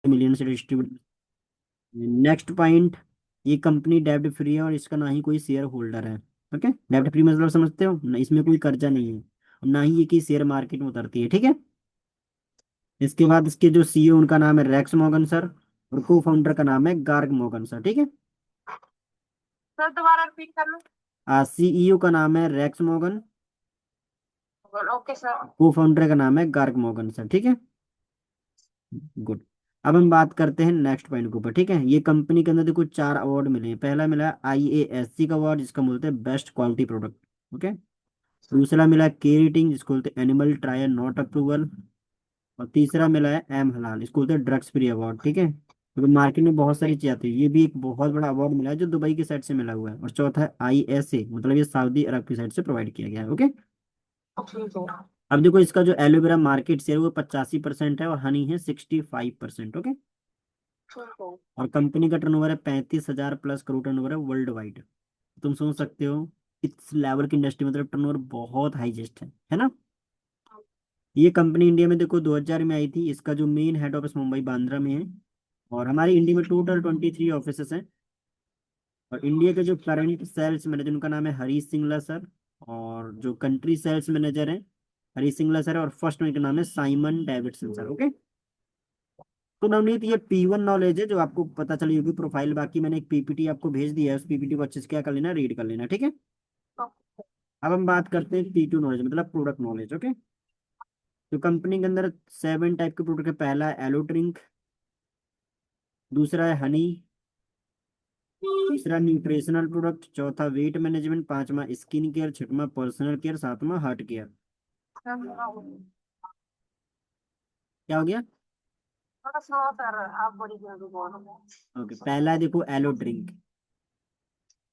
Million से distribute. Next point, ये company डेब्ट फ्री है और इसका ना ही कोई शेयर होल्डर है। ओके, डेब्ट फ्री मतलब समझते हो ना, इसमें कोई कर्जा नहीं है और ना ही ये की शेयर मार्केट में उतरती है। ठीक है। इसके बाद इसके जो सीईओ उनका नाम है रेक्स मॉर्गन सर, और को फाउंडर का नाम है गार्ग मॉर्गन सर। ठीक है। सर दोबारा रिपीट करना। सीईओ का नाम है रेक्स मॉर्गन, ओके सर। को फाउंडर का नाम है गार्ग मॉर्गन सर। ठीक है। गुड। अब हम बात करते हैं नेक्स्ट पॉइंट के ऊपर। ठीक है। ये कंपनी के अंदर देखो 4 अवार्ड मिले हैं। पहला मिला IASC का अवार्ड, जिसका बोलते हैं बेस्ट क्वालिटी प्रोडक्ट। ओके। दूसरा मिला के रेटिंग, जिसको बोलते हैं एनिमल ट्रायल नॉट अप्रूवल। और तीसरा मिला है एम हलाल, इसको बोलते हैं ड्रग्स फ्री अवार्ड। ठीक है। क्योंकि मार्केट में बहुत सारी चीजें आती है, ये भी एक बहुत बड़ा अवार्ड मिला है जो दुबई की साइड से मिला हुआ है। और चौथा है ISA, मतलब ये सऊदी अरब की साइड से प्रोवाइड किया गया है। ओके। ठीक है। अब देखो इसका जो एलोवेरा मार्केट शेयर वो 85% है और हनी है 65%। ओके। ठीक है। और कंपनी का टर्नओवर है 35,000 प्लस करोड़ टर्नओवर है वर्ल्ड वाइड। तुम सोच सकते हो इस लेवल की इंडस्ट्री मतलब टर्नओवर बहुत हाईएस्ट है ना। ये कंपनी इंडिया में देखो 2000 में आई थी। इसका जो main head office Mumbai Bandra में है। और हमारी इंडिया में टोटल 23 ऑफिसेस हैं। और इंडिया के जो करंट सेल्स मैनेजर उनका नाम है हरीश सिंगला सर। और जो कंट्री सेल्स मैनेजर है हरीश सिंगला सर, और फर्स्ट उनका नाम है साइमन डेविडसन सर। ओके। तो नवनीत ये P1 नॉलेज है जो आपको पता चली होगी प्रोफाइल। बाकी मैंने एक PPT आपको भेज दिया है, उस PPT को अच्छे से क्या कर लेना, रीड कर लेना। ठीक है। अब हम बात करते हैं P2 नॉलेज, मतलब प्रोडक्ट नॉलेज। ओके। तो कंपनी के अंदर 7 टाइप के प्रोडक्ट है। पहला है एलो ड्रिंक, दूसरा है हनी, तीसरा न्यूट्रिशनल प्रोडक्ट, चौथा वेट मैनेजमेंट, पांचवा स्किन केयर, छठवां पर्सनल केयर, सातवां हार्ट केयर। क्या हो गया? थोड़ा स्लो कर, आप बड़ी जल्दी बोल रहे हैं। ओके, पहला है देखो एलो ड्रिंक।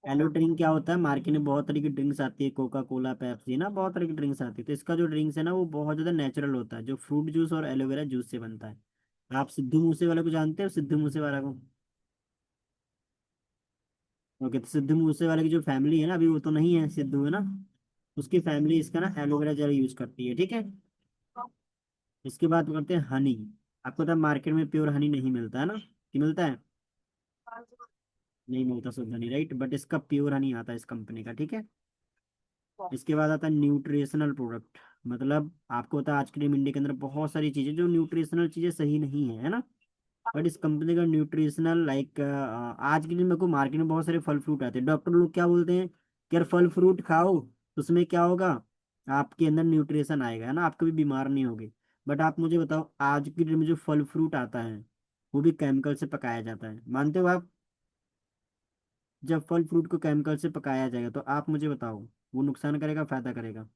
एलो ड्रिंक क्या होता है, मार्केट में बहुत तरह की ड्रिंक्स आती है, कोका कोला पेप्सी ना, बहुत तरह की ड्रिंक्स आती है। तो इसका जो ड्रिंक्स है ना वो बहुत ज्यादा नेचुरल होता है, जो फ्रूट जूस और एलोवेरा जूस से बनता है। आप सिद्धू मूसे वाले को जानते हो, सिद्धू मूसे वाला को? ओके, तो सिद्धू मूसे वाले की जो फैमिली है ना, अभी वो तो नहीं है, सिद्धू है ना, उसकी फैमिली इसका ना एलोवेरा जेल यूज करती है। ठीक है। इसके बाद करते हैं हनी। आपको पता है मार्केट में प्योर हनी नहीं मिलता है ना, कि मिलता है? नहीं मिलता शुद्ध हनी, राइट, बट इसका प्योर हनी आता है इस कंपनी का। ठीक है। इसके बाद आता है न्यूट्रिशनल प्रोडक्ट, मतलब आपको पता है आज के टाइम इंडिया के अंदर बहुत सारी चीजें जो न्यूट्रिशनल चीजें सही नहीं है, है ना। बट इस कंपनी का न्यूट्रिशनल लाइक आज के दिन मेरे को मार्केट में बहुत सारे फल फ्रूट आते हैं। डॉक्टर लोग क्या बोलते हैं कि यार फल फ्रूट खाओ, तो उसमें क्या होगा, आपके अंदर न्यूट्रिशन आएगा, है ना, आप कभी बीमार नहीं होगे। बट आप मुझे बताओ आज के दिन में जो फल फ्रूट आता है वो भी केमिकल से पकाया जाता है, मानते हो आप? जब फल फ्रूट को केमिकल से पकाया जाएगा तो आप मुझे बताओ वो नुकसान करेगा फायदा करेगा?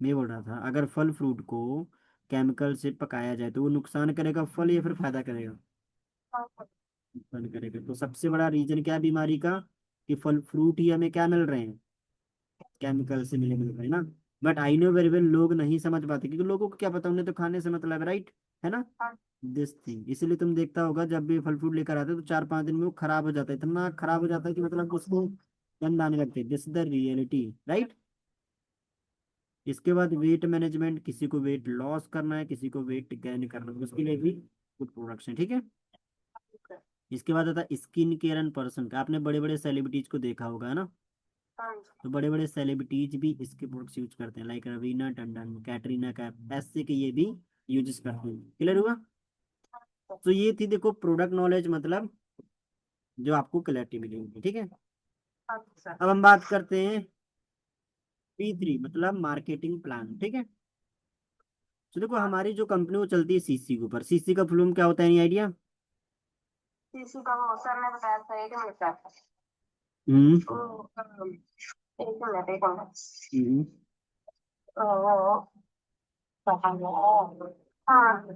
मैं बोल रहा था अगर फल फ्रूट को केमिकल से पकाया जाए तो वो नुकसान करेगा फल या फिर फायदा करेगा? नुकसान करेगा। तो सबसे बड़ा रीजन क्या है बीमारी का, कि फल फ्रूट ही हमें क्या मिल रहे हैं, केमिकल से मिले मिल रहे हैं ना। But I know very well लोग नहीं समझ पाते, क्योंकि लोगों को क्या पता, उन्हें तो खाने से मतलब है, राइट, है ना। दिस थिंग, इसीलिए तुम देखता होगा जब भी फल फ्रूट लेकर आते हो तो 4-5 दिन में वो खराब हो जाता है, इतना खराब हो जाता है कि मतलब उसको गंद आने लगते हैं। This is the reality, right. इसके बाद वेट मैनेजमेंट, किसी को वेट लॉस करना है, किसी को वेट गेन करना है, उसके लिए भी कुछ प्रोडक्ट्स हैं। ठीक है। इसके बाद आता है स्किन केयर एंड पर्सन का, आपने बड़े बड़े सेलिब्रिटीज को देखा होगा, है ना। तो बड़े बड़े सेलिब्रिटीज भी इसके प्रोडक्ट्स यूज करते हैं, लाइक रवीना टंडन, कैटरीना कैफ, ऐसे के ये भी यूज करते हैं। क्लियर हुआ? तो ये थी देखो प्रोडक्ट नॉलेज, मतलब जो आपको क्लैरिटी मिली होगी। ठीक है। अब हम बात करते हैं P3, मतलब मार्केटिंग प्लान। ठीक है। तो देखो हमारी जो कंपनी वो चलती है CC के ऊपर। CC का फुल फॉर्म क्या होता है, एनी आइडिया? टीसी का वो सर ने बताया था, एक मिनट का। हम्म। एक मिनट, एक मिनट। हम्म। हाँ,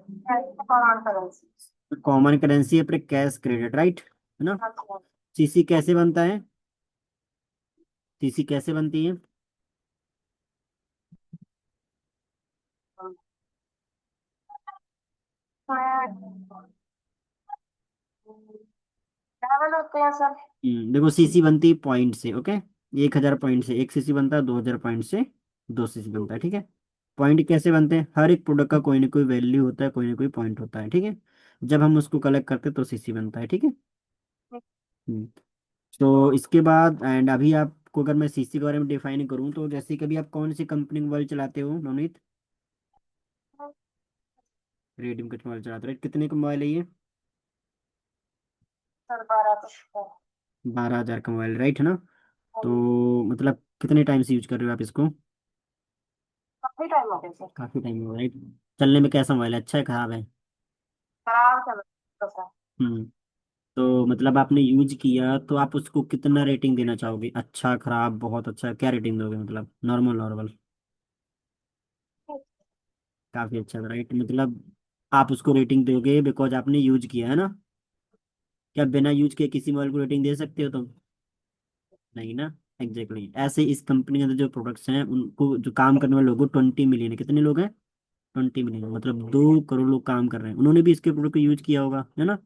कॉमन करेंसी। कॉमन करेंसी है अपने कैश क्रेडिट, राइट, है ना। CC कैसे बनता है, CC कैसे बनती है? ट्रैवल होते हैं सर। देखो CC बनती है पॉइंट से। ओके, 1000 पॉइंट से 1 CC बनता है, 2000 पॉइंट से 2 CC बनता है। ठीक है। पॉइंट कैसे बनते हैं, हर एक प्रोडक्ट का कोई ना कोई वैल्यू होता है, कोई ना कोई पॉइंट होता है, ठीक है। जब हम उसको कलेक्ट करते हैं तो सीसी बनता है, ठीक है। हम्म। तो इसके बाद एंड अभी आपको अगर मैं सीसी के बारे में डिफाइन करूँ तो जैसे कभी आप कौन सी कंपनी मोबाइल चलाते हो नवनीत? रेडमी का मोबाइल चलाते हो right? कितने का मोबाइल है ये? सर 12 तो 12,000 का मोबाइल, राइट है ना? तो मतलब कितने टाइम से यूज कर रहे हो आप इसको? काफी टाइम हो गया सर। काफी टाइम हो राइट। चलने में कैसा मोबाइल है, अच्छा है खराब है? खराब चल रहा था सर। हम्म। तो मतलब आपने यूज किया तो आप उसको कितना रेटिंग देना चाहोगे, अच्छा खराब बहुत अच्छा, क्या रेटिंग दोगे, मतलब नॉर्मल नॉर्मल? काफी अच्छा था राइट, मतलब आप उसको रेटिंग दोगे बिकॉज आपने यूज किया है ना। क्या बिना यूज किए किसी मोबाइल को रेटिंग दे सकते हो तुम? नहीं ना। एग्जैक्टली ऐसे इस कंपनी के अंदर जो प्रोडक्ट्स हैं उनको जो काम करने वाले लोग 20 मिलियन है, कितने लोग हैं? 20 मिलियन, मतलब 2 करोड़ लोग काम कर रहे हैं, उन्होंने भी इसके प्रोडक्ट को यूज किया होगा, है ना।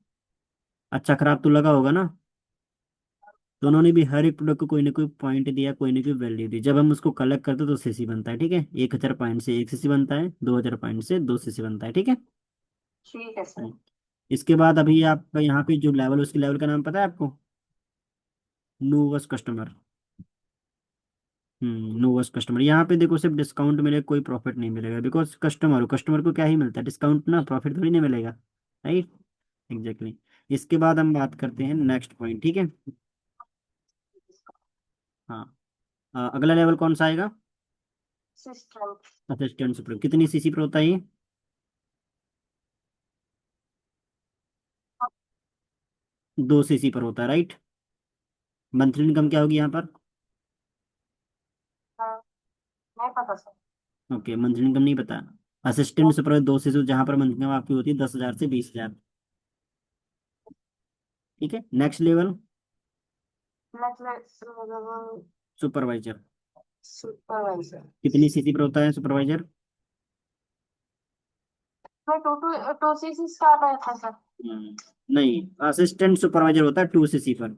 अच्छा खराब तो लगा होगा ना। तो उन्होंने भी हर एक प्रोडक्ट को कोई ना कोई पॉइंट दिया, कोई ना कोई वैल्यू दी, जब हम उसको कलेक्ट करते हैं तो सीसी बनता है, ठीक है। 1,000 पॉइंट से 1 सीसी बनता है, 2,000 पॉइंट से 2 सीसी बनता है, ठीक है। ठीक है सर। इसके बाद अभी आपका यहाँ पे जो लेवल, उसके लेवल का नाम पता है आपको? नोवस कस्टमर। नोवस कस्टमर, यहाँ पे देखो सिर्फ डिस्काउंट मिलेगा, कोई प्रॉफिट नहीं मिलेगा, बिकॉज कस्टमर हो, कस्टमर को क्या ही मिलता है, डिस्काउंट ना, प्रॉफिट थोड़ी नहीं मिलेगा, राइट। एग्जैक्टली। इसके बाद हम बात करते हैं नेक्स्ट पॉइंट, ठीक है। हाँ। अगला लेवल कौन सा आएगा? सिस्टम। असिस्टेंट सुपर, कितनी सीसी पर होता है ये? 2 सीसी पर होता है, राइट। मंथली इनकम क्या होगी यहाँ पर? नहीं पता सर। ओके, मंथली इनकम नहीं पता। असिस्टेंट सुपर 2 सीसी, जहाँ पर मंथली इनकम आपकी होती है 10,000 से 20,000, ठीक है। नेक्स्ट लेवल मतलब सुपरवाइजर, सुपरवाइजर। कितनी सीसी पर होता है सुपरवाइजर? मैं टू टू टू सी से स्टार्ट आया था सर। नहीं, असिस्टेंट सुपरवाइजर होता है 2 सीसी पर,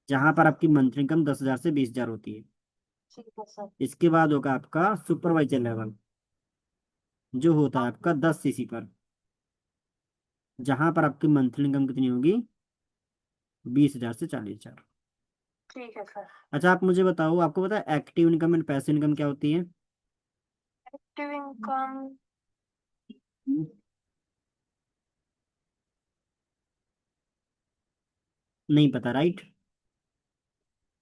जहां पर आपकी मंथली इनकम 10,000 से 20,000 होती है। ठीक है सर। इसके बाद होगा आपका सुपरवाइजर लेवल, जो होता है आपका 10 सीसी पर, जहां पर आपकी मंथली इनकम कितनी होगी? 20,000 से 40,000। ठीक है सर। अच्छा आप मुझे बताओ, आपको पता है active income and passive income क्या होती है? Active income. हम्म, नहीं पता, right.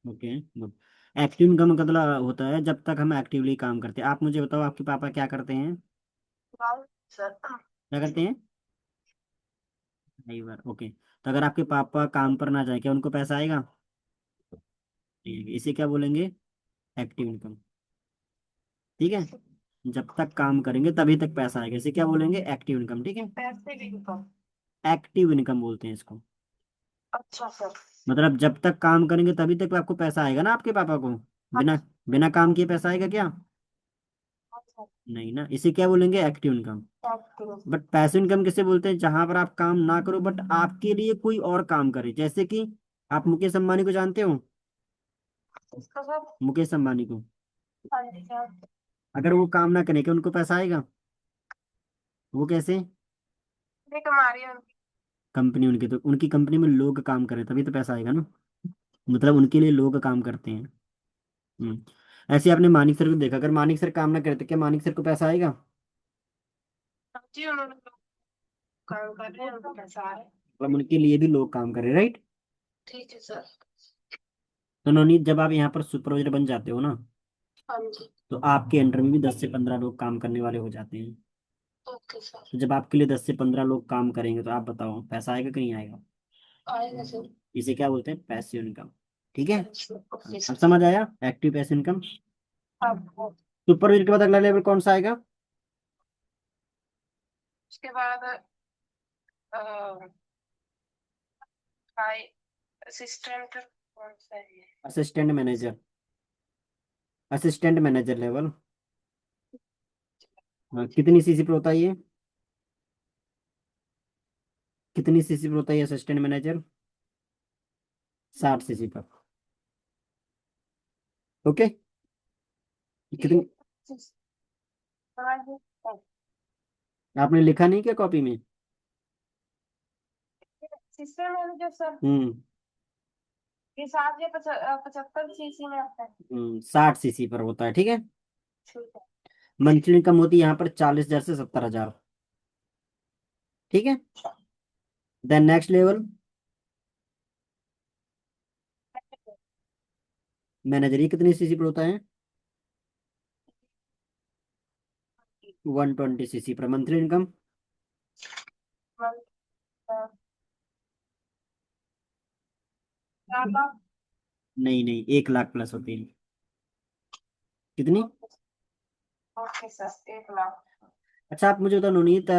Okay good. Active income का मतलब होता है जब तक हम एक्टिवली काम करते हैं। आप मुझे बताओ, आपके पापा क्या करते हैं? सर। क्या करते हैं? Driver, okay. तो अगर आपके पापा काम पर ना जाए, क्या उनको पैसा आएगा? ठीक है, इसे क्या बोलेंगे? एक्टिव इनकम, ठीक है। जब तक काम करेंगे तभी तक पैसा आएगा, इसे क्या बोलेंगे? एक्टिव इनकम, ठीक है। Passive income. एक्टिव इनकम बोलते हैं इसको। अच्छा सर। मतलब जब तक काम करेंगे तभी तक आपको पैसा आएगा ना, आपके पापा को। हाँ बिना बिना काम किए पैसा आएगा क्या? सर। नहीं ना, इसे क्या बोलेंगे? Active income. Active. But passive income किसे बोलते हैं? जहां पर आप काम ना करो बट आपके लिए कोई और काम करे, जैसे कि आप मुकेश अंबानी को जानते हो? इसका सर। मुकेश अंबानी को, हाँ जी सर। अगर वो काम ना करें क्या उनको पैसा आएगा? वो कैसे? देख हमारी उनकी। कंपनी उनकी, तो उनकी कंपनी में लोग काम करें तभी तो पैसा आएगा ना, मतलब उनके लिए लोग काम करते हैं। ऐसे आपने मानिक सर को देखा, अगर मानिक सर काम ना करे तो क्या मानिक सर को पैसा आएगा? जी उन्होंने तो काम कर रहे हैं उनको पैसा आ रहा है। मतलब उनके लिए भी लोग काम करें, राइट। ठीक है सर। तो नवनीत, जब आप यहाँ पर सुपरवाइजर बन जाते हो ना, हाँ जी। तो आपके अंडर में भी 10 से 15 लोग काम करने वाले हो जाते हैं। Okay sir. तो जब आपके लिए 10 से 15 लोग काम करेंगे तो आप बताओ पैसा आएगा कि नहीं आएगा? आएगा सर। इसे क्या बोलते हैं? पैसिव इनकम, ठीक है। अच्छा ओके अब सर। समझ आया एक्टिव पैसिव इनकम। अब सुपरवाइजर के बाद अगला लेवल कौन सा आएगा? उसके बाद हाई असिस्टेंट कौन सा है। Assistant manager, assistant manager level. हाँ, कितनी सीसी पे होता है ये? कितनी सीसी पे होता है असिस्टेंट मैनेजर? 60 सीसी पर, ओके। कितनी? हाँ जी। आपने लिखा नहीं क्या कॉपी में? सिस्टम मैनेजर सर, हम्म। ये 75 सीसी में आता है। 60 सीसी पर होता है, ठीक है। ठीक है। मंथली इनकम होती है यहाँ पर 40,000 से 70,000, ठीक है। देन नेक्स्ट लेवल, मैनेजर, ये कितनी सीसी पर होता है? 120 सीसी पर। Monthly income? मंथ 4 लाख। नहीं नहीं, 1 लाख प्लस होती है। कितनी? Okay sir, 1 lakh. अच्छा, आप मुझे बता नवनीत,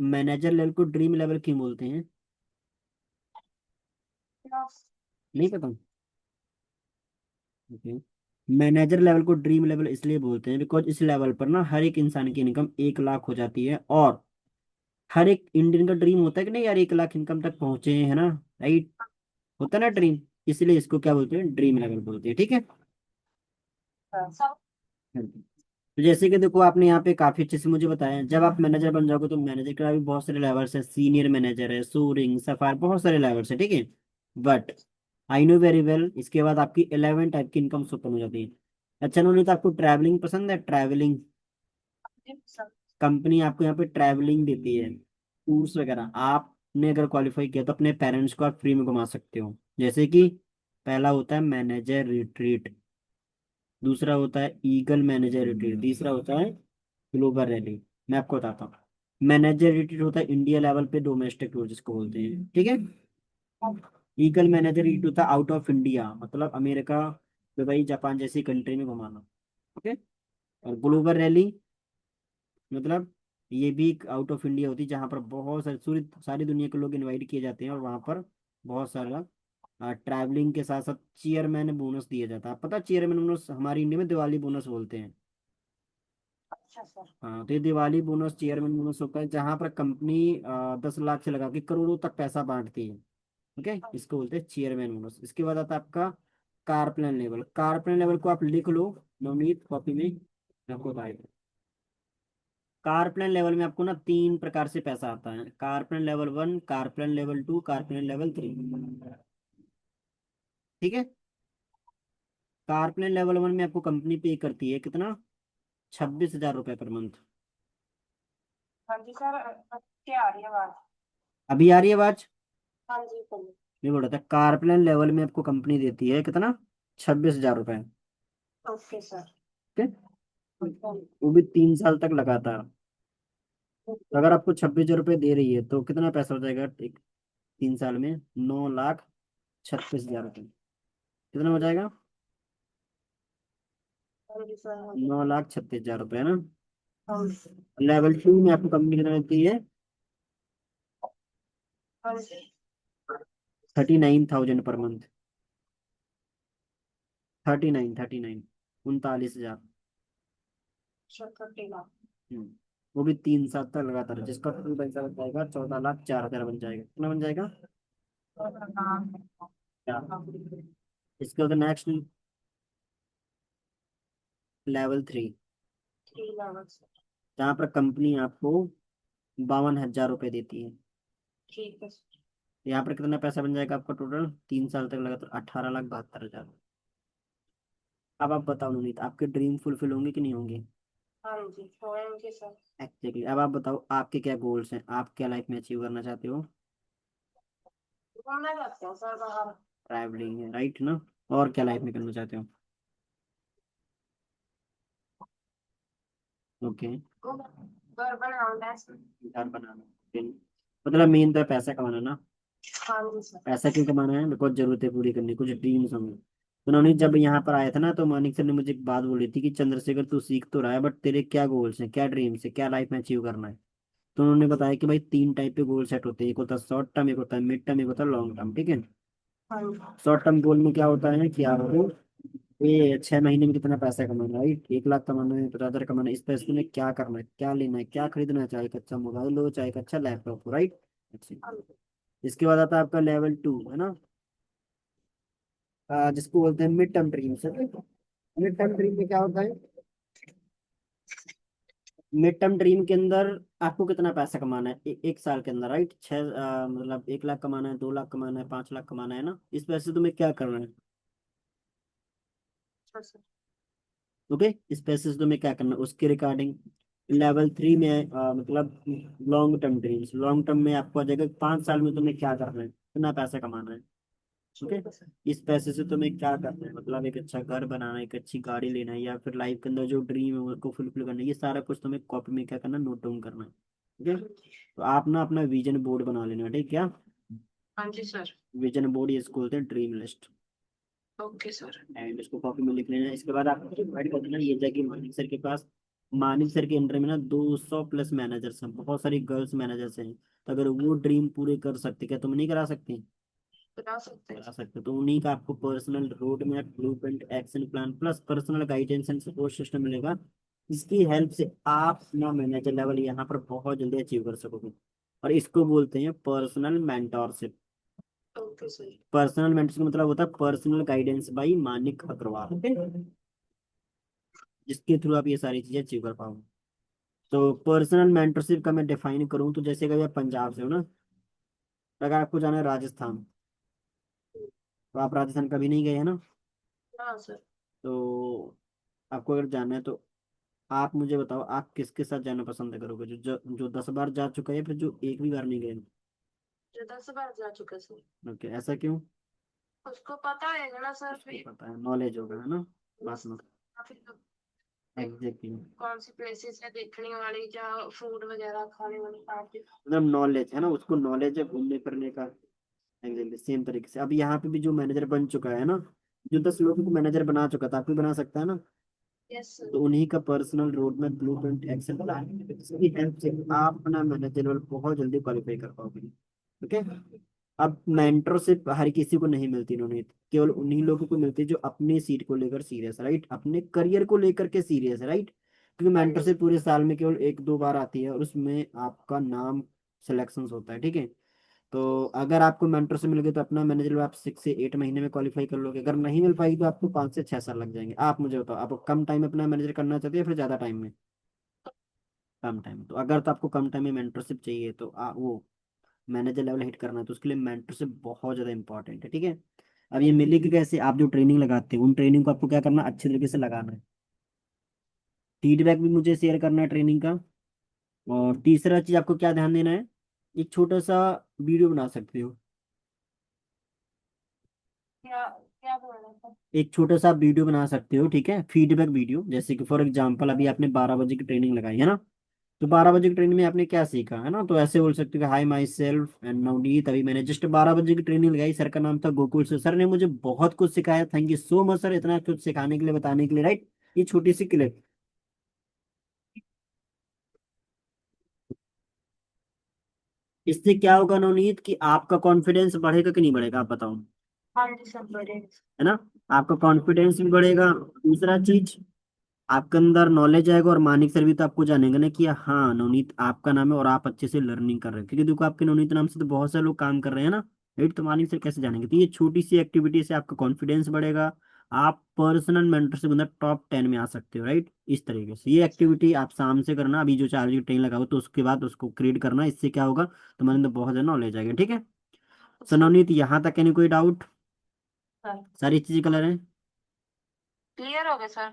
मैनेजर लेवल को ड्रीम लेवल क्यों बोलते हैं? नहीं पता? ओके। मैनेजर लेवल को ड्रीम लेवल इसलिए बोलते हैं बिकॉज इस लेवल पर ना हर एक इंसान की इनकम 1 लाख हो जाती है, और हर एक इंडियन का ड्रीम होता है कि नहीं यार, 1 लाख इनकम तक पहुंचे, है ना? राइट, होता है ना ड्रीम। इसलिए इसको क्या बोलते हैं? ड्रीम लेवल बोलते हैं, ठीक है। सब। हाँ जी। तो जैसे कि देखो, आपने यहाँ पे काफी अच्छे से मुझे बताया, जब आप मैनेजर बन जाओगे तो मैनेजर का भी बहुत सारे लेवल्स है, सीनियर मैनेजर है, सोरिंग, सफार, बहुत सारे लेवल्स है, ठीक है। But I know very well, इसके बाद आपकी 11 टाइप की इनकम ओपन हो जाती है। अच्छा नोनी, तो आपको ट्रैवलिंग पसंद है? ट्रैवलिंग, सब। कंपनी आपको यहाँ पे ट्रैवलिंग देती है, टूर्स वगैरह। आपने अगर क्वालिफाई किया तो अपने पेरेंट्स को आप फ्री में घुमा सकते हो। जैसे कि पहला होता है मैनेजर रिट्रीट, दूसरा होता है ईगल मैनेजर रिट्रीट, तीसरा होता है ग्लोबल रैली। मैं आपको बताता हूँ। मैनेजर रिट्रीट होता है इंडिया लेवल पे डोमेस्टिक टूर जिसको बोलते हैं, ठीक है। ईगल मैनेजर रिट्रीट होता है आउट ऑफ इंडिया, मतलब अमेरिका, दुबई, जापान जैसी कंट्री में घुमाना, ओके। और ग्लोबल रैली मतलब ये भी आउट ऑफ इंडिया होती है, जहाँ पर बहुत सारी सारी दुनिया के लोग इनवाइट किए जाते हैं, और वहाँ पर बहुत सारा ट्रैवलिंग के साथ साथ चेयरमैन बोनस दिया जाता है। आप पता, चेयरमैन बोनस हमारी इंडिया में दिवाली बोनस बोलते हैं। अच्छा सर। हाँ, तो ये दिवाली बोनस, चेयरमैन बोनस होता है जहाँ पर कंपनी 10 लाख से लगा के करोड़ों तक पैसा बांटती है, ओके। इसको बोलते हैं चेयरमैन बोनस। इसके बाद आता है आपका car plan level. Car plan level को आप लिख लो नवनीत कॉपी में, मैं आपको बताएगा। कार प्लान लेवल में आपको ना 3 प्रकार से पैसा आता है: car plan level 1, car plan level 2, car plan level 3, ठीक है। कार प्लान लेवल 1 में आपको कंपनी पे करती है कितना? 26,000 रुपये पर मंथ। हाँ जी सर, क्या आ रही है आवाज? अभी आ रही है आवाज? हाँ जी बोलिए। नहीं, बोल रहा था कार प्लान लेवल में आपको कंपनी देती है कितना? 26,000 रुपये, ओके सर। ठीक है। वो भी 3 साल तक लगातार। तो अगर आपको 26,000 रुपये दे रही है तो कितना पैसा हो जाएगा एक 3 साल में? 9,36,000 रुपये। कितना हो जाएगा? हाँ जी सर। 9,36,000 रुपये, है ना। हाँ जी। लेवल 2 में आपको कंपनी कितना देती है? हाँ जी। 39,000 पर मंथ। 39 39 39 लाख। हम्म। वो भी 3 साल तक लगातार, जिसका टोटल पैसा बन जाएगा 14,04,000 बन जाएगा। कितना बन जाएगा? क्या? इसके बाद नेक्स्ट, लेवल 3, 3 लाख सर। जहाँ पर कंपनी आपको 52,000 रुपये देती है। ठीक है सर। यहाँ पर कितना पैसा बन जाएगा आपका टोटल 3 साल तक लगातार? 18,72,000। अब आप बताओ नवनीत, आपके ड्रीम फुलफिल होंगे कि नहीं होंगे? हाँ जी होंगे सर। एक्जैक्टली। अब आप बताओ आपके क्या गोल्स हैं, आप क्या लाइफ में अचीव करना चाहते हो? घूमना चाहते हैं सर बाहर। ट्रैवलिंग है, राइट ना? और क्या लाइफ में करना चाहते हो? ओके। घर बनाना है सर। घर बनाना, फिर मतलब मेन तो है पैसा कमाना ना। हाँ जी सर। पैसा क्यों कमाना है? बिकॉज जरूरतें पूरी करनी, कुछ ड्रीम्स होंगे। तो उन्होंने जब यहाँ पर आया था ना, तो मानिक सर ने मुझे एक बात बोली थी कि चंद्रशेखर तू सीख तो रहा है, बट तेरे क्या गोल्स हैं, क्या ड्रीम्स है, क्या लाइफ में अचीव करना है? तो उन्होंने बताया कि भाई 3 टाइप के गोल सेट होते हैं, एक होता है शॉर्ट टर्म, एक होता है मिड टर्म, एक होता है लॉन्ग टर्म, ठीक है। हाँ जी। शॉर्ट टर्म गोल में क्या होता है कि आपको ये 6 महीने में कितना पैसा कमाना है, राइट? 1 लाख कमाना है, 50,000 कमाना है, इस पैसे में क्या करना है, क्या लेना है, क्या खरीदना है, चाहे एक अच्छा मोबाइल हो, चाहे एक अच्छा लैपटॉप हो, राइट। हाँ अच्छा। जी। इसके बाद आता है आपका लेवल 2, है ना, जिसको बोलते हैं mid term dream. Mid term dream में क्या होता है? मिड टर्म ड्रीम के अंदर आपको कितना पैसा कमाना है एक साल के अंदर, राइट? मतलब 1 लाख कमाना है, 2 लाख कमाना है, 5 लाख कमाना है ना? इस पैसे तुम्हें क्या करना है? अच्छा सर। ओके, इस पैसे से तुम्हें क्या करना है उसके रिगार्डिंग। लेवल 3 में मतलब long term dreams, long term में आपको आ जाएगा 5 साल में तुम्हें क्या करना है, कितना पैसा कमाना है। ओके, ठीक है सर। इस पैसे से तुम्हें क्या करना है, मतलब एक अच्छा घर बनाना है, एक अच्छी गाड़ी लेना है, या फिर लाइफ के अंदर जो ड्रीम है उसको फुलफिल करना है, ये सारा कुछ तुम्हें कॉपी में क्या करना है, नोट डाउन करना है। ठीक है, हाँ जी। तो आप ना अपना विजन बोर्ड बना लेना, ठीक है? हाँ जी सर। विजन बोर्ड ये इसको बोलते हैं, dream list. Okay sir. And इसको कॉपी में लिख लेना। इसके बाद आप डिवाइड कर देना, ये जाके मानिक सर के पास। मानिक सर के अंडर में ना 200 प्लस मैनेजर्स हैं, बहुत सारी गर्ल्स मैनेजर्स हैं। तो अगर वो ड्रीम पूरे कर सकते, क्या तुम नहीं करा सकते? बता सकते हैं करा सर। सकते हो। तो उन्हीं का आपको personal road map, blueprint, action plan plus personal guidance and support system मिलेगा। इसकी हेल्प से आप अपना मैनेजर लेवल यहाँ पर बहुत जल्दी अचीव कर सकोगे। और इसको बोलते हैं personal mentorship. Okay sir. Personal mentorship मतलब होता है personal guidance by Manik Agarwal, okay? जिसके थ्रू आप ये सारी चीजें अचीव कर पाओगे। तो पर्सनल मेंटरशिप का मैं डिफाइन करूँ तो जैसे कि आप पंजाब से हो ना, अगर आपको जाना है राजस्थान, तो आप राजस्थान कभी नहीं गए हैं ना? हाँ सर। तो आपको अगर जाना है तो आप मुझे बताओ, आप किसके साथ जाना पसंद करोगे, जो 10 बार जा चुका है, या फिर जो एक भी बार नहीं गए? जो 10 बार जा चुका सर। ओके, ऐसा क्यों? उसको पता है ना सर उसको फिर। पता है, नॉलेज होगा, है ना? बात में। फिर एग्जैक्टली, कौन सी प्लेसेस है देखने वाली, जहाँ फूड वगैरह खाने वाली पार्टी। मतलब नॉलेज है ना, उसको नॉलेज है घूमने फिरने का। एग्जैक्टली सेम तरीके से अब यहाँ पे भी जो मैनेजर बन चुका है ना, जो 10 लोगों को मैनेजर बना चुका था, आप भी बना सकता है ना? Yes sir. तो उन्हीं का पर्सनल रोड में ब्लूप्रिंट, एक्शन प्लान, इसकी हेल्प से आप अपना मैनेजर रोल बहुत जल्दी क्वालिफाई कर पाओगे। ओके, अब मेंटरशिप हर किसी को नहीं मिलती, इन्होंने केवल उन्हीं लोगों को मिलती है जो अपनी सीट को लेकर सीरियस, राइट? अपने करियर को लेकर के सीरियस, राइट? क्योंकि हाँ जी मेंटरशिप सर। पूरे साल में केवल 1-2 बार आती है, और उसमें आपका नाम सिलेक्शन होता है, ठीक है? तो अगर आपको मेंटर से मिल गए तो अपना मैनेजर आप 6 से 8 महीने में क्वालिफाई कर लोगे। अगर नहीं मिल पाएगी तो आपको 5 से 6 साल लग जाएंगे। आप मुझे बताओ, आप कम टाइम में अपना मैनेजर करना चाहते हैं या फिर ज्यादा टाइम में? कम टाइम। तो अगर तो आपको कम टाइम में मेंटरशिप चाहिए, तो वो मैनेजर लेवल हिट करना है, तो उसके लिए मेंटरशिप बहुत ज्यादा इंपॉर्टेंट है, ठीक है? अब ये मिलेगी कैसे? आप जो ट्रेनिंग लगाते हो, उन ट्रेनिंग को आपको क्या करना है, अच्छे तरीके से लगाना है। फीडबैक भी मुझे शेयर करना है ट्रेनिंग का। और तीसरा चीज आपको क्या ध्यान देना है, एक छोटा सा वीडियो बना सकते हो। क्या क्या बोल रहे थे। एक छोटा सा वीडियो बना सकते हो, ठीक है? फीडबैक वीडियो, जैसे कि फॉर एग्जांपल अभी आपने 12 बजे की ट्रेनिंग लगाई है ना, तो 12 बजे की ट्रेनिंग में आपने क्या सीखा, है ना? तो ऐसे बोल सकते हो कि हाय माई सेल्फ एंड नवनीत, अभी मैंने जस्ट 12 बजे की ट्रेनिंग लगाई, सर का नाम था गोकुल सर, सर ने मुझे बहुत कुछ सिखाया, thank you so much sir, इतना कुछ सिखाने के लिए, बताने के लिए, राइट? ये छोटी सी क्लिप। इससे क्या होगा नवनीत, कि आपका कॉन्फिडेंस बढ़ेगा कि नहीं बढ़ेगा, आप बताओ? हाँ जी सर, बड़े। है ना? आपका कॉन्फिडेंस भी बढ़ेगा। दूसरा चीज, आपके अंदर नॉलेज आएगा, और मानिक सर भी तो आपको जानेंगे ना कि हाँ नवनीत आपका नाम है और आप अच्छे से लर्निंग कर रहे हैं, क्योंकि देखो आपके नवनीत नाम से तो बहुत सारे लोग काम कर रहे हैं ना, राइट? तो मानिक सर कैसे जानेंगे? तो ये छोटी सी एक्टिविटी से आपका कॉन्फिडेंस बढ़ेगा। आप पर्सनल मेंटरशिप अंदर टॉप 10 में आ सकते हो, राइट? इस तरीके से ये एक्टिविटी आप शाम से करना, अभी जो 4 बजे ट्रेन लगाओ तो उसके बाद उसको क्रिएट करना, इससे क्या होगा, तुम्हारे अंदर बहुत ज्यादा नॉलेज आएगा, ठीक है? So sir. नवनीत, यहाँ तक यानी कोई डाउट? सर सारी चीजें क्लियर है? क्लियर हो गए सर।